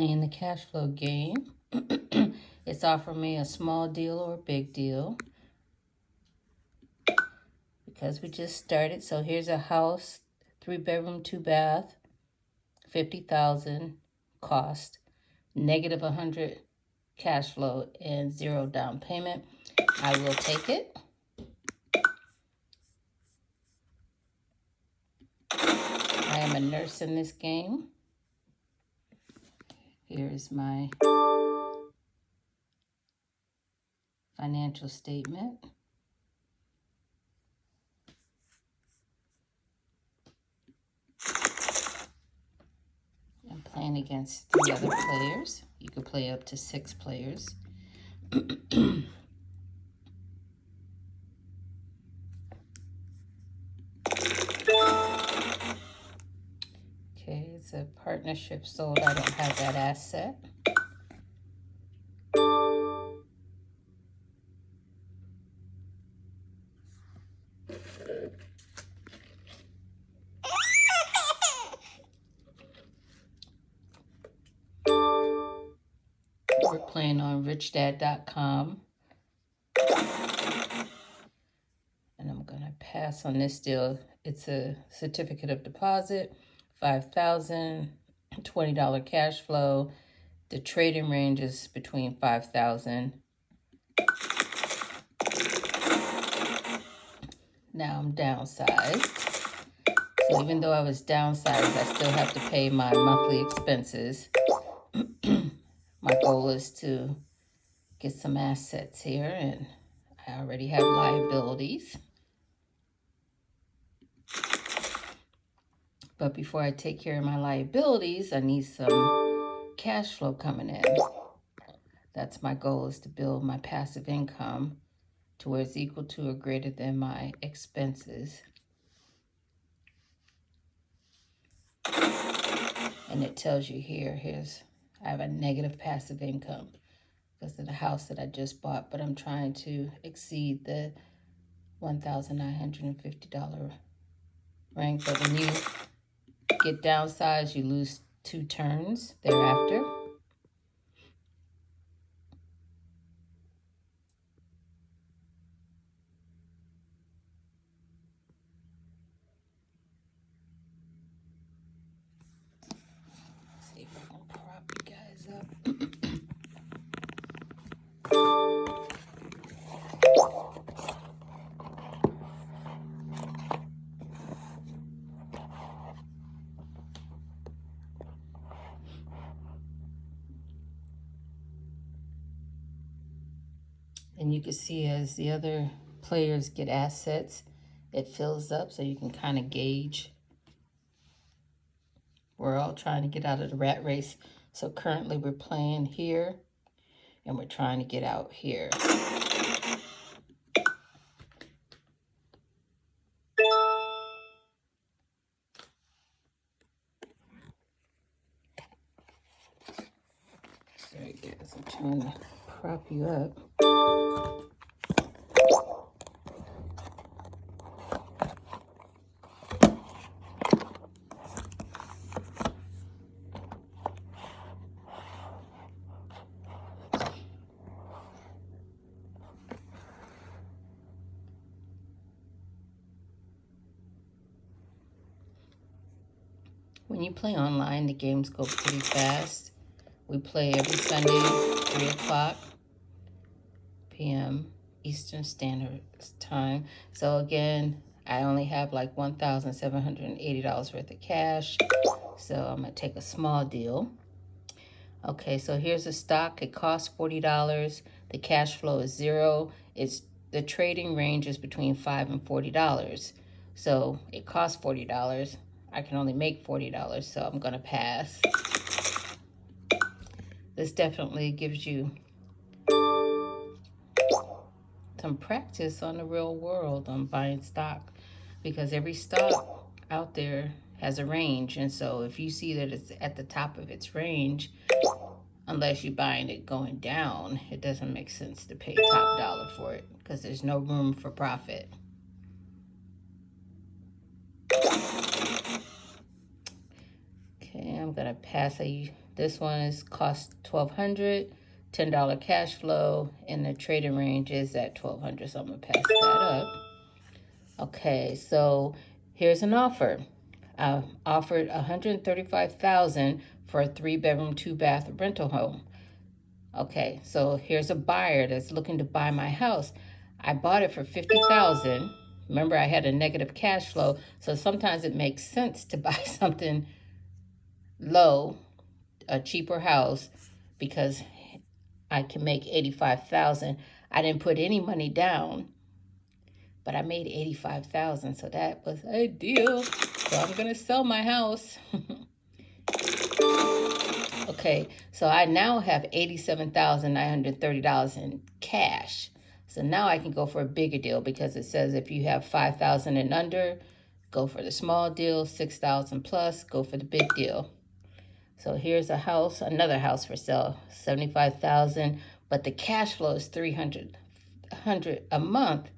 playing the cash flow game. It's offering me a small deal or a big deal because we just started. So here's a house, 3-bedroom, 2-bath, $50,000 cost, negative 100 cash flow, and 0 down payment. I will take it. I am a nurse in this game. Here's my financial statement. I'm playing against 3 other players. You could play up to 6 players. Okay, it's a partnership sold. I don't have that asset. We're playing on richdad.com. And I'm going to pass on this deal. It's a certificate of deposit, $5,000, $20 cash flow. The trading range is between $5,000. Now I'm downsized. So even though I was downsized, I still have to pay my monthly expenses. My goal is to get some assets here, and I already have liabilities. But before I take care of my liabilities, I need some cash flow coming in. That's my goal, is to build my passive income to where it's equal to or greater than my expenses. And it tells you here, I have a negative passive income because of the house that I just bought, but I'm trying to exceed the $1,950 rank. But when you get downsized, you lose 2 turns thereafter. Let's see if I can prop you guys up. And you can see as the other players get assets, it fills up, so you can kind of gauge. We're all trying to get out of the rat race. So currently we're playing here, and we're trying to get out here. Sorry guys, I'm trying to prop you up. When you play online, the games go pretty fast. We play every Sunday, 3 o'clock p.m. Eastern Standard Time. So again, I only have like $1,780 worth of cash. So I'm going to take a small deal. Okay, so here's a stock. It costs $40. The cash flow is 0. The trading range is between $5 and $40. So it costs $40. I can only make $40, so I'm going to pass. This definitely gives you some practice on the real world on buying stock, because every stock out there has a range. And so if you see that it's at the top of its range, unless you're buying it going down, it doesn't make sense to pay top dollar for it because there's no room for profit. Okay, I'm going to pass. I This one is cost $1,200, $10 cash flow, and the trading range is at $1,200. So I'm gonna pass that up. Okay, so here's an offer. I offered $135,000 for a 3-bedroom, 2-bath rental home. Okay, so here's a buyer that's looking to buy my house. I bought it for $50,000. Remember, I had a negative cash flow, so sometimes it makes sense to buy something low, a cheaper house, because I can make $85,000. I didn't put any money down, but I made $85,000, so that was a deal. So I'm gonna sell my house. Okay, so I now have $87,930 in cash. So now I can go for a bigger deal, because it says if you have $5,000 and under, go for the small deal. $6,000 plus, go for the big deal. So here's a house, another house for sale, $75,000, but the cash flow is $300 a month.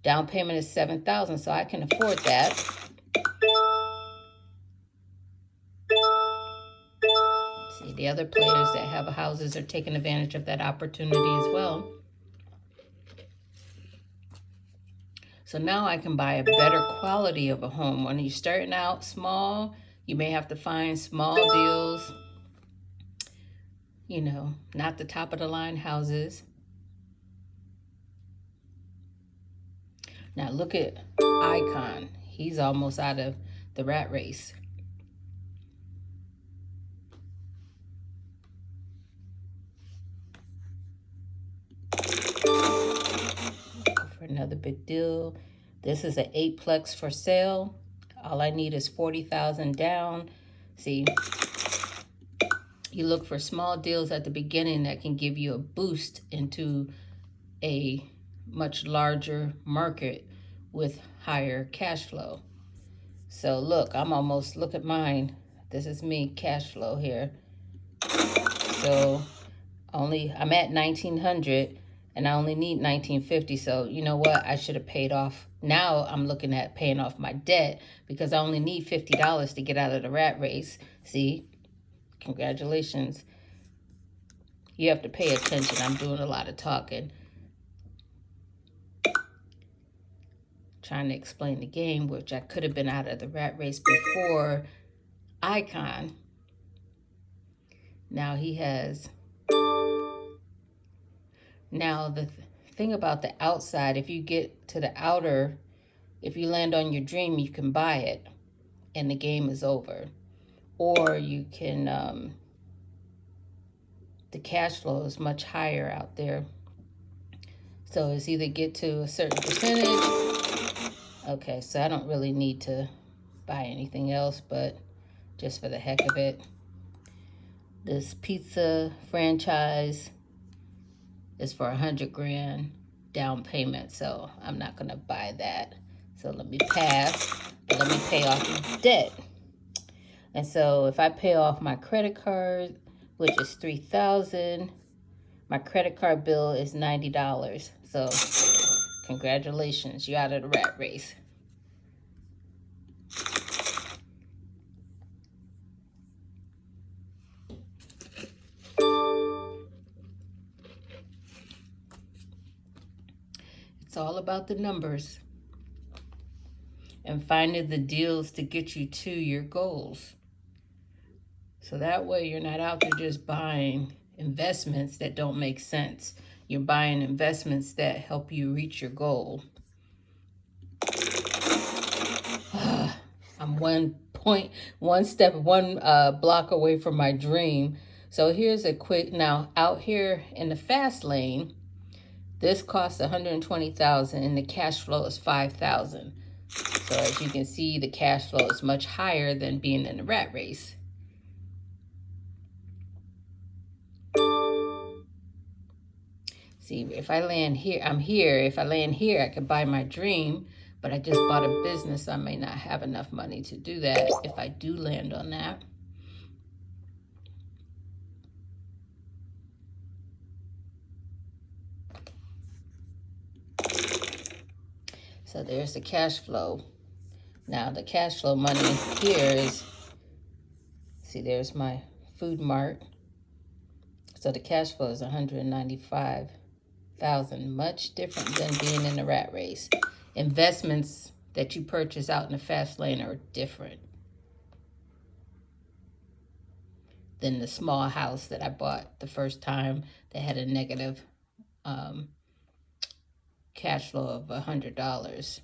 Down payment is $7,000, so I can afford that. See, the other players that have houses are taking advantage of that opportunity as well. So now I can buy a better quality of a home. When you're starting out small, you may have to find small deals, you know, not the top of the line houses. Now look at Icon. He's almost out of the rat race. For another big deal. This is an 8-plex for sale. All I need is $40,000 down. See, you look for small deals at the beginning that can give you a boost into a much larger market with higher cash flow. So look, I'm almost, look at mine. This is me, cash flow here. So I'm at 1,900 and I only need 1,950. So you know what? I should have paid off. Now I'm looking at paying off my debt, because I only need $50 to get out of the rat race. See, congratulations. You have to pay attention. I'm doing a lot of talking. Trying to explain the game, which I could have been out of the rat race before Icon. Now he has. Now the thing about the outside, if you get to the outer, if you land on your dream, you can buy it and the game is over. Or you can, the cash flow is much higher out there. So it's either get to a certain percentage. Okay, so I don't really need to buy anything else, but just for the heck of it. This pizza franchise is for $100,000 down payment, so I'm not gonna buy that. So let me pass, but let me pay off the debt. And so if I pay off my credit card, which is $3,000, my credit card bill is $90. So congratulations, you're out of the rat race. It's all about the numbers and finding the deals to get you to your goals. So that way you're not out there just buying investments that don't make sense. You're buying investments that help you reach your goal. I'm one block away from my dream. So here's a quick, now out here in the fast lane, this costs $120,000 and the cash flow is $5,000. So as you can see, the cash flow is much higher than being in the rat race. See, if I land here, I'm here. If I land here, I could buy my dream, but I just bought a business. I may not have enough money to do that if I do land on that. So there's the cash flow. Now the cash flow money here is, see, there's my Food Mart. So the cash flow is 195,000, much different than being in the rat race. Investments that you purchase out in the fast lane are different than the small house that I bought the first time that had a negative cash flow of $100.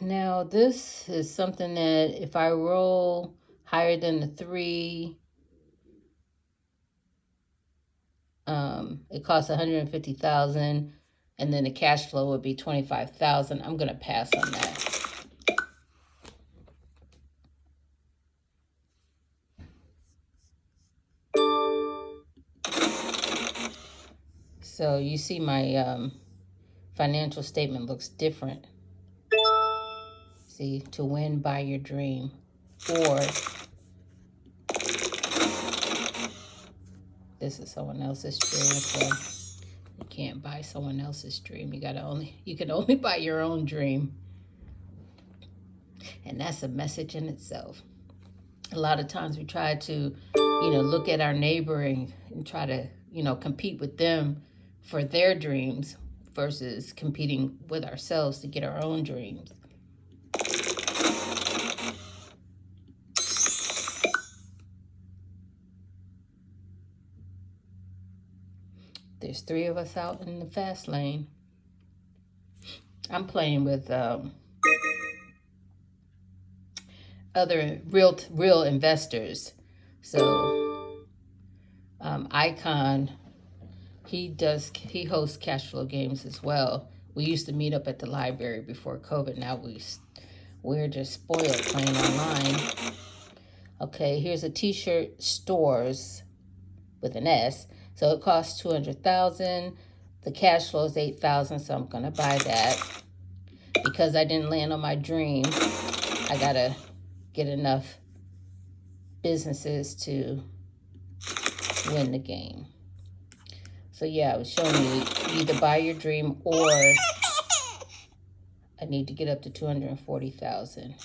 Now this is something that if I roll higher than the 3, it costs 150,000, and then the cash flow would be 25,000. I'm gonna pass on that. So you see my financial statement looks different. See, to win, buy your dream. Or this is someone else's dream, so you can't buy someone else's dream. You can only buy your own dream. And that's a message in itself. A lot of times we try to, look at our neighbor and try to, compete with them for their dreams versus competing with ourselves to get our own dreams. There's 3 of us out in the fast lane. I'm playing with other real investors. So Icon, he hosts Cashflow games as well. We used to meet up at the library before COVID. Now we're just spoiled playing online. Okay, here's a t-shirt stores with an S. So it costs 200,000. The cash flow is 8,000, so I'm gonna buy that. Because I didn't land on my dream, I gotta get enough businesses to win the game. So yeah, I was showing you either buy your dream or I need to get up to 240,000.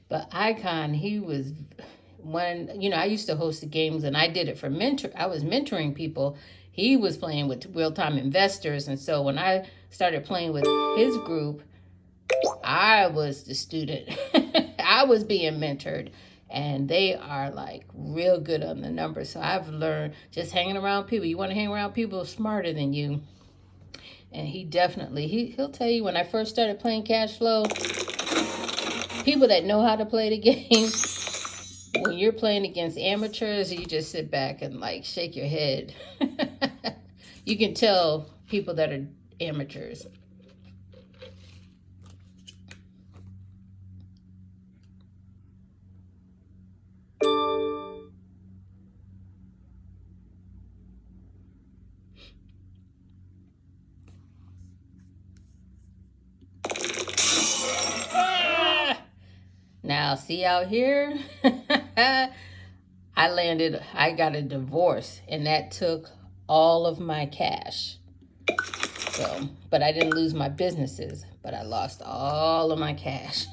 But Icon, he was I used to host the games and I did it for I was mentoring people. He was playing with real-time investors. And so when I started playing with his group, I was the student. I was being mentored. And they are like real good on the numbers. So I've learned just hanging around people. You want to hang around people smarter than you. And he definitely, he'll tell you when I first started playing Cashflow, people that know how to play the game, when you're playing against amateurs, you just sit back and like shake your head. You can tell people that are amateurs. Now, see out here, I got a divorce, and that took all of my cash. So, but I didn't lose my businesses, but I lost all of my cash.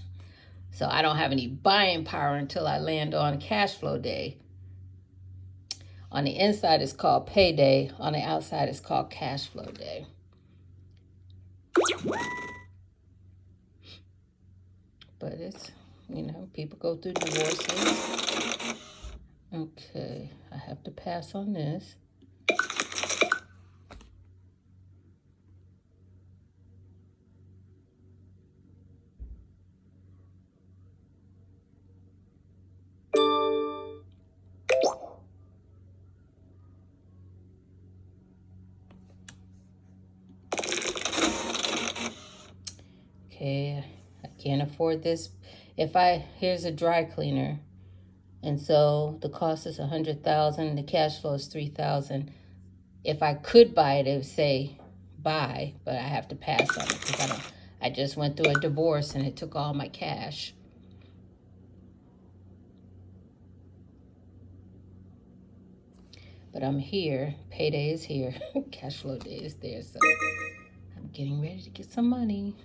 So I don't have any buying power until I land on cash flow day. On the inside, it's called payday. On the outside, it's called cash flow day. But it's, people go through divorces. Okay, I have to pass on this. Okay, I can't afford this. Here's a dry cleaner. And so the cost is 100,000, the cash flow is 3,000. If I could buy it, it would say buy, but I have to pass on it because I just went through a divorce and it took all my cash. But I'm here. Payday is here. Cash flow day is there. So I'm getting ready to get some money.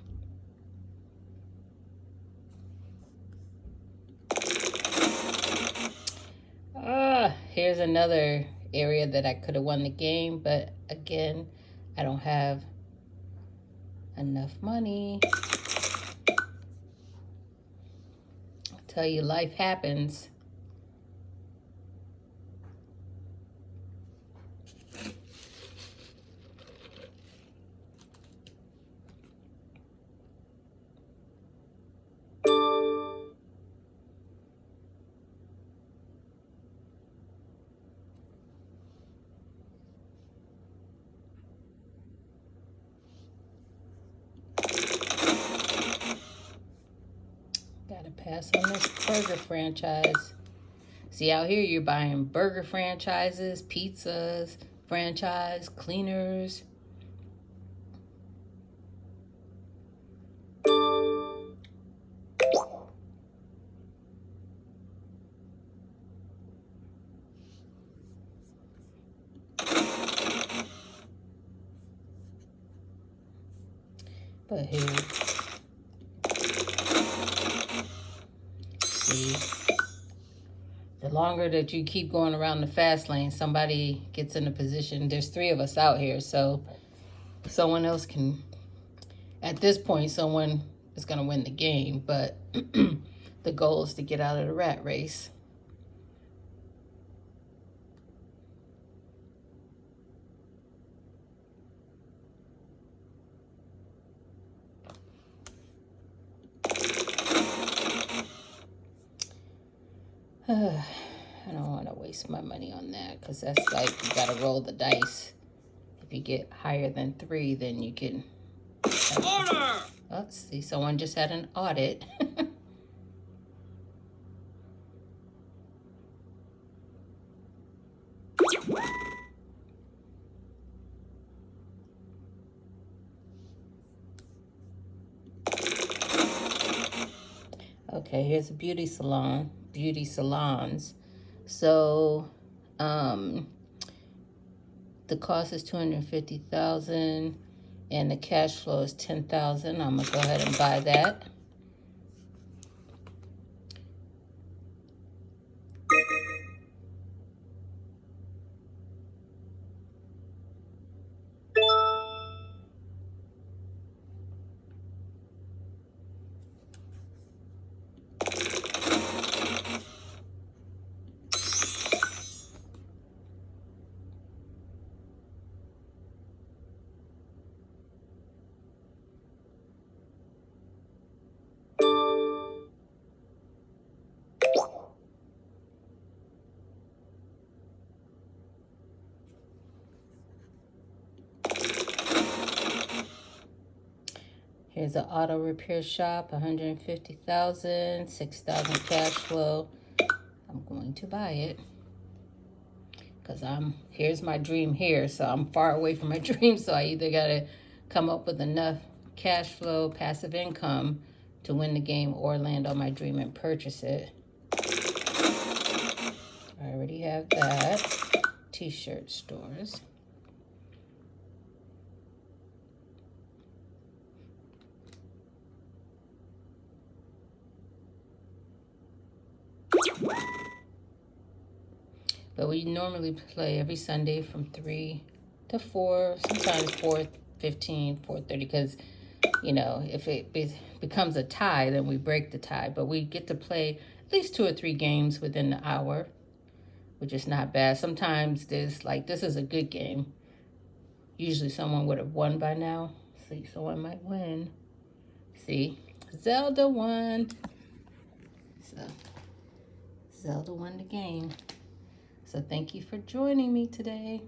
Here's another area that I could have won the game, but again, I don't have enough money. I'll tell you, life happens. Gotta pass on this burger franchise. See, out here you're buying burger franchises, pizzas, franchise, cleaners. But here, see, the longer that you keep going around the fast lane, somebody gets in a position. There's 3 of us out here, so someone else can, at this point, someone is going to win the game, but the goal is to get out of the rat race. I don't want to waste my money on that because that's like you got to roll the dice. If you get higher than 3, then you can... Order! Oh, see, someone just had an audit. Okay, here's a beauty salon. Beauty salons. So, the cost is $250,000 and the cash flow is $10,000. I'm gonna go ahead and buy that. Here's an auto repair shop, $150,000, $6,000 cash flow. I'm going to buy it because here's my dream here. So I'm far away from my dream. So I either got to come up with enough cash flow, passive income to win the game or land on my dream and purchase it. I already have that. T-shirt stores. But we normally play every Sunday from 3 to 4, sometimes 4:15, 4:30, because, you know, if it becomes a tie, then we break the tie. But we get to play at least 2 or 3 games within the hour, which is not bad. Sometimes this is a good game. Usually someone would have won by now. See, someone might win. See, Zelda won. So, Zelda won the game. So thank you for joining me today.